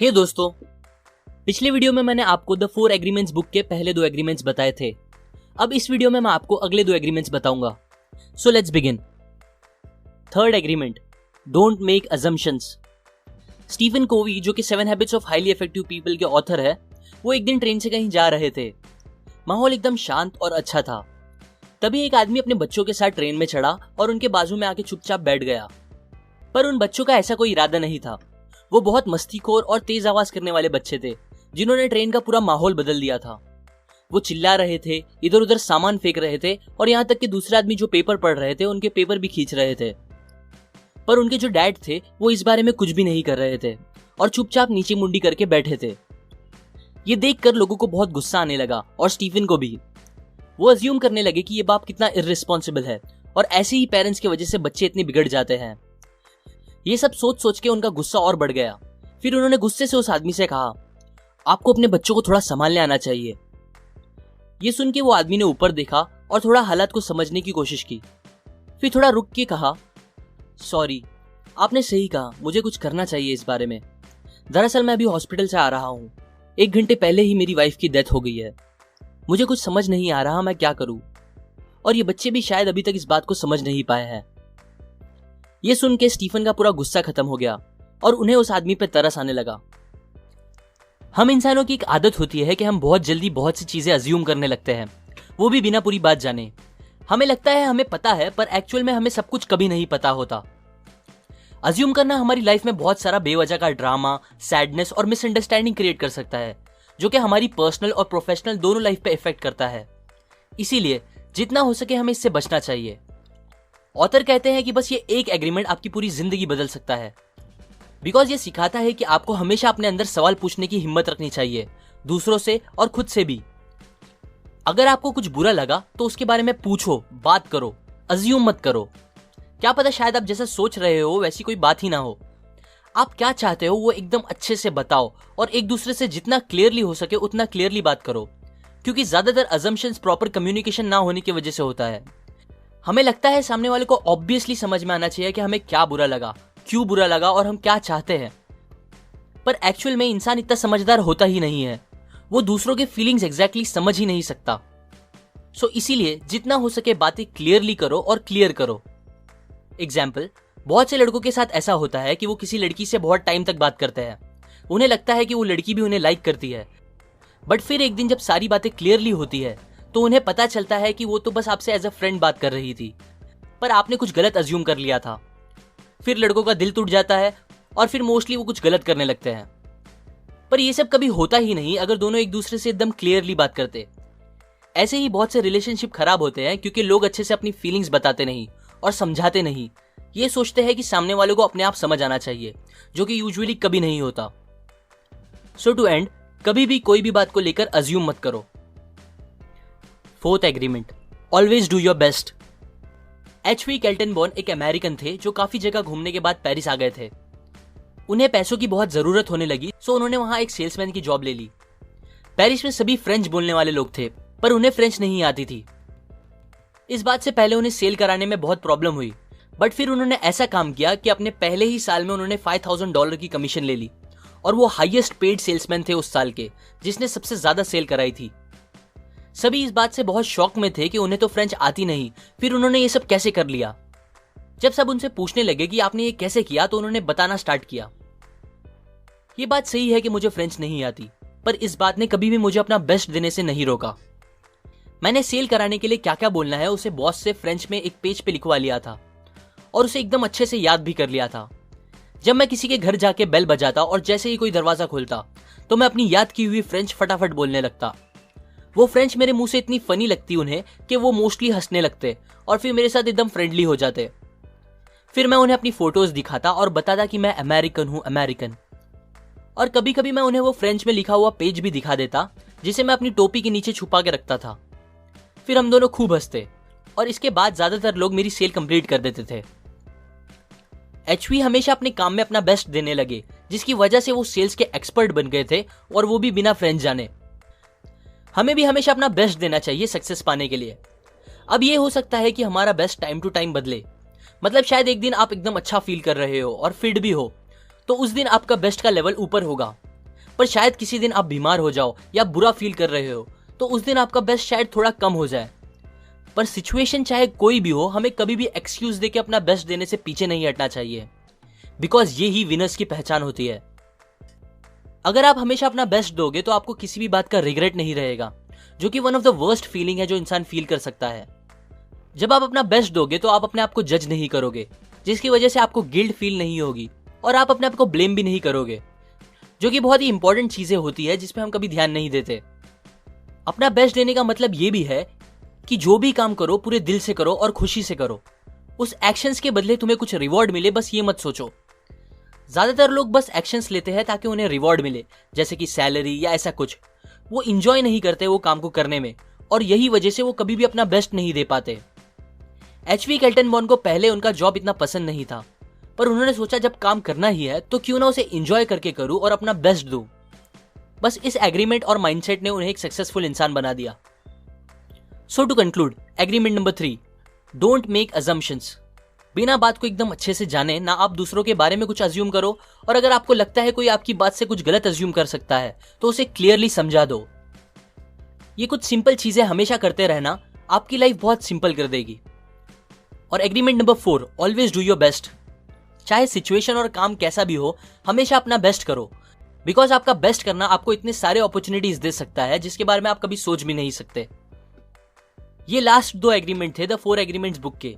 हे दोस्तों, पिछले वीडियो में मैंने आपको द 4 एग्रीमेंट्स बुक के पहले 2 एग्रीमेंट्स बताए थे। अब इस वीडियो में मैं आपको अगले 2 एग्रीमेंट्स बताऊंगा। So let's begin. Third agreement, don't make assumptions. Stephen Covey, जो कि 7 habits of highly effective people के ऑथर है, वो एक दिन ट्रेन से कहीं जा रहे थे। माहौल एकदम शांत और अच्छा था। तभी एक आदमी अपने बच्चों के साथ ट्रेन में चढ़ा और उनके बाजू में आके चुपचाप बैठ गया। पर उन बच्चों का ऐसा कोई इरादा नहीं था। वो बहुत मस्तीखोर और तेज आवाज करने वाले बच्चे थे, जिन्होंने ट्रेन का पूरा माहौल बदल दिया था। वो चिल्ला रहे थे, इधर उधर सामान फेंक रहे थे और यहाँ तक कि दूसरे आदमी जो पेपर पढ़ रहे थे उनके पेपर भी खींच रहे थे। पर उनके जो डैड थे वो इस बारे में कुछ भी नहीं कर रहे थे और चुपचाप नीचे मुंडी करके बैठे थे। ये देखकर लोगों को बहुत गुस्सा आने लगा और स्टीफन को भी। वो अज्यूम करने लगे कि ये बाप कितना इररिस्पॉन्सिबल है और ऐसे ही पेरेंट्स की वजह से बच्चे इतने बिगड़ जाते हैं। ये सब सोच सोच के उनका गुस्सा और बढ़ गया। फिर उन्होंने गुस्से से उस आदमी से कहा, आपको अपने बच्चों को थोड़ा संभालने आना चाहिए। ये सुन के वो आदमी ने ऊपर देखा और थोड़ा हालात को समझने की कोशिश की। फिर थोड़ा रुक के कहा, सॉरी, आपने सही कहा, मुझे कुछ करना चाहिए इस बारे में। दरअसल मैं अभी हॉस्पिटल से आ रहा हूँ। 1 घंटे पहले ही मेरी वाइफ की डेथ हो गई है। मुझे कुछ समझ नहीं आ रहा मैं क्या करूँ, और ये बच्चे भी शायद अभी तक इस बात को समझ नहीं पाए हैं। ये सुन के स्टीफन का पूरा गुस्सा खत्म हो गया और उन्हें उस आदमी पे तरस आने लगा। हम इंसानों की एक आदत होती है कि हम बहुत जल्दी बहुत सी चीजें अज्यूम करने लगते हैं, वो भी बिना पूरी बात जाने। हमें लगता है हमें पता है, पर एक्चुअल में हमें सब कुछ कभी नहीं पता होता। अज्यूम करना हमारी लाइफ में बहुत सारा बेवजह का ड्रामा, सैडनेस और मिसअंडरस्टैंडिंग क्रिएट कर सकता है, जो कि हमारी पर्सनल और प्रोफेशनल दोनों लाइफ पे इफेक्ट करता है। इसीलिए जितना हो सके हमें इससे बचना चाहिए। ऑथर कहते हैं कि बस ये एक एग्रीमेंट आपकी पूरी जिंदगी बदल सकता है, बिकॉज ये सिखाता है कि आपको हमेशा अपने अंदर सवाल पूछने की हिम्मत रखनी चाहिए, दूसरों से और खुद से भी। अगर आपको कुछ बुरा लगा तो उसके बारे में पूछो, बात करो, अज्यूम मत करो। क्या पता शायद आप जैसा सोच रहे हो वैसी कोई बात ही ना हो। आप क्या चाहते हो वो एकदम अच्छे से बताओ और एक दूसरे से जितना क्लियरली हो सके उतना क्लियरली बात करो, क्योंकि ज्यादातर अजम्पशंस प्रॉपर कम्युनिकेशन ना होने की वजह से होता है। हमें लगता है सामने वाले को ऑब्वियसली समझ में आना चाहिए कि हमें क्या बुरा लगा, क्यों बुरा लगा और हम क्या चाहते हैं। पर एक्चुअल में इंसान इतना समझदार होता ही नहीं है। वो दूसरों के फीलिंग्स एग्जैक्टली समझ ही नहीं सकता। सो इसीलिए जितना हो सके बातें क्लियरली करो और क्लियर करो। एग्जाम्पल, बहुत से लड़कों के साथ ऐसा होता है कि वो किसी लड़की से बहुत टाइम तक बात करते हैं। उन्हें लगता है कि वो लड़की भी उन्हें लाइक करती है, बट फिर एक दिन जब सारी बातें क्लियरली होती है तो उन्हें पता चलता है कि वो तो बस आपसे एज अ फ्रेंड बात कर रही थी, पर आपने कुछ गलत अज्यूम कर लिया था। फिर लड़कों का दिल टूट जाता है और फिर मोस्टली वो कुछ गलत करने लगते हैं। पर ये सब कभी होता ही नहीं अगर दोनों एक दूसरे से एकदम क्लियरली बात करते। ऐसे ही बहुत से रिलेशनशिप खराब होते हैं क्योंकि लोग अच्छे से अपनी फीलिंग्स बताते नहीं और समझाते नहीं। ये सोचते हैं कि सामने वालों को अपने आप समझ आना चाहिए, जो कि यूजुअली कभी नहीं होता। सो टू एंड, कभी भी कोई भी बात को लेकर अज्यूम मत करो। 4th agreement, always do your best. H V. Kaltenborn एक अमेरिकन थे जो काफी जगह घूमने के बाद पेरिस आ गए थे। उन्हें पैसों की बहुत जरूरत होने लगी, सो उन्होंने वहां एक सेल्समैन की जॉब ले ली। पेरिस में सभी फ्रेंच बोलने वाले लोग थे, पर उन्हें फ्रेंच नहीं आती थी। इस बात से पहले उन्हें सेल कराने में बहुत प्रॉब्लम हुई, बट फिर उन्होंने ऐसा काम किया कि अपने पहले ही साल में उन्होंने $5,000 की कमीशन ले ली और वो हाईएस्ट पेड सेल्समैन थे उस साल के, जिसने सबसे ज्यादा सेल कराई थी। सभी इस बात से बहुत शॉक में थे कि उन्हें तो फ्रेंच आती नहीं, फिर उन्होंने ये सब कैसे कर लिया। जब सब उनसे पूछने लगे कि आपने ये कैसे किया, तो उन्होंने बताना स्टार्ट किया, ये बात सही है कि मुझे फ्रेंच नहीं आती, पर इस बात ने कभी भी मुझे अपना बेस्ट देने से नहीं रोका। मैंने सेल कराने के लिए क्या क्या बोलना है उसे बॉस से फ्रेंच में एक पेज पे लिखवा लिया था और उसे एकदम अच्छे से याद भी कर लिया था। जब मैं किसी के घर जाके बेल बजाता और जैसे ही कोई दरवाजा खोलता तो मैं अपनी याद की हुई फ्रेंच फटाफट बोलने लगता। वो फ्रेंच मेरे मुंह से इतनी फनी लगती उन्हें कि वो मोस्टली हंसने लगते और फिर मेरे साथ एकदम फ्रेंडली हो जाते। फिर मैं उन्हें अपनी फोटोज दिखाता और बताता कि मैं अमेरिकन हूं, अमेरिकन। और कभी कभी मैं उन्हें वो फ्रेंच में लिखा हुआ पेज भी दिखा देता, जिसे मैं अपनी टोपी के नीचे छुपा के रखता था। फिर हम दोनों खूब हंसते और इसके बाद ज्यादातर लोग मेरी सेल कंप्लीट कर देते थे। एच.वी. हमेशा अपने काम में अपना बेस्ट देने लगे, जिसकी वजह से वो सेल्स के एक्सपर्ट बन गए थे, और वो भी बिना फ्रेंच जाने। हमें भी हमेशा अपना बेस्ट देना चाहिए सक्सेस पाने के लिए। अब ये हो सकता है कि हमारा बेस्ट टाइम टू टाइम बदले। मतलब शायद एक दिन आप एकदम अच्छा फील कर रहे हो और फिट भी हो, तो उस दिन आपका बेस्ट का लेवल ऊपर होगा, पर शायद किसी दिन आप बीमार हो जाओ या बुरा फील कर रहे हो, तो उस दिन आपका बेस्ट शायद थोड़ा कम हो जाए। पर सिचुएशन चाहे कोई भी हो, हमें कभी भी एक्सक्यूज देके अपना बेस्ट देने से पीछे नहीं हटना चाहिए, बिकॉज ये ही विनर्स की पहचान होती है। अगर आप हमेशा अपना बेस्ट दोगे तो आपको किसी भी बात का रिग्रेट नहीं रहेगा, जो कि one of the worst feeling है जो इंसान फील कर सकता है। जब आप अपना बेस्ट दोगे तो आप अपने आप को जज नहीं करोगे, जिसकी वजह से आपको गिल्ट फील नहीं होगी, और आप अपने आप को ब्लेम भी नहीं करोगे, जो कि बहुत ही इंपॉर्टेंट चीजें होती है जिसपे हम कभी ध्यान नहीं देते। अपना बेस्ट देने का मतलब ये भी है कि जो भी काम करो पूरे दिल से करो और खुशी से करो। उस एक्शंस के बदले तुम्हें कुछ रिवॉर्ड मिले, बस ये मत सोचो। ज्यादातर लोग बस एक्शंस लेते हैं ताकि उन्हें रिवॉर्ड मिले, जैसे कि सैलरी या ऐसा कुछ। वो इंजॉय नहीं करते वो काम को करने में, और यही वजह से वो कभी भी अपना बेस्ट नहीं दे पाते। एचवी केल्टन बॉन को पहले उनका जॉब इतना पसंद नहीं था, पर उन्होंने सोचा जब काम करना ही है तो क्यों ना उसे इंजॉय करके करूं और अपना बेस्ट दूं। बस इस एग्रीमेंट और माइंडसेट ने उन्हें एक सक्सेसफुल इंसान बना दिया। So to conclude, agreement number 3, don't make assumptions. बिना बात को एकदम अच्छे से जाने ना आप दूसरों के बारे में कुछ अज्यूम करो, और अगर आपको लगता है कोई आपकी बात से कुछ गलत अज्यूम कर सकता है तो उसे क्लियरली समझा दो। ये कुछ सिंपल चीजें हमेशा करते रहना आपकी लाइफ बहुत सिंपल कर देगी। और agreement number 4, always do your best. चाहे सिचुएशन और काम कैसा भी हो, हमेशा अपना बेस्ट करो, बिकॉज आपका बेस्ट करना आपको इतने सारे अपॉर्चुनिटीज दे सकता है जिसके बारे में आप कभी सोच भी नहीं सकते। ये लास्ट 2 एग्रीमेंट थे द 4 एग्रीमेंट्स बुक के।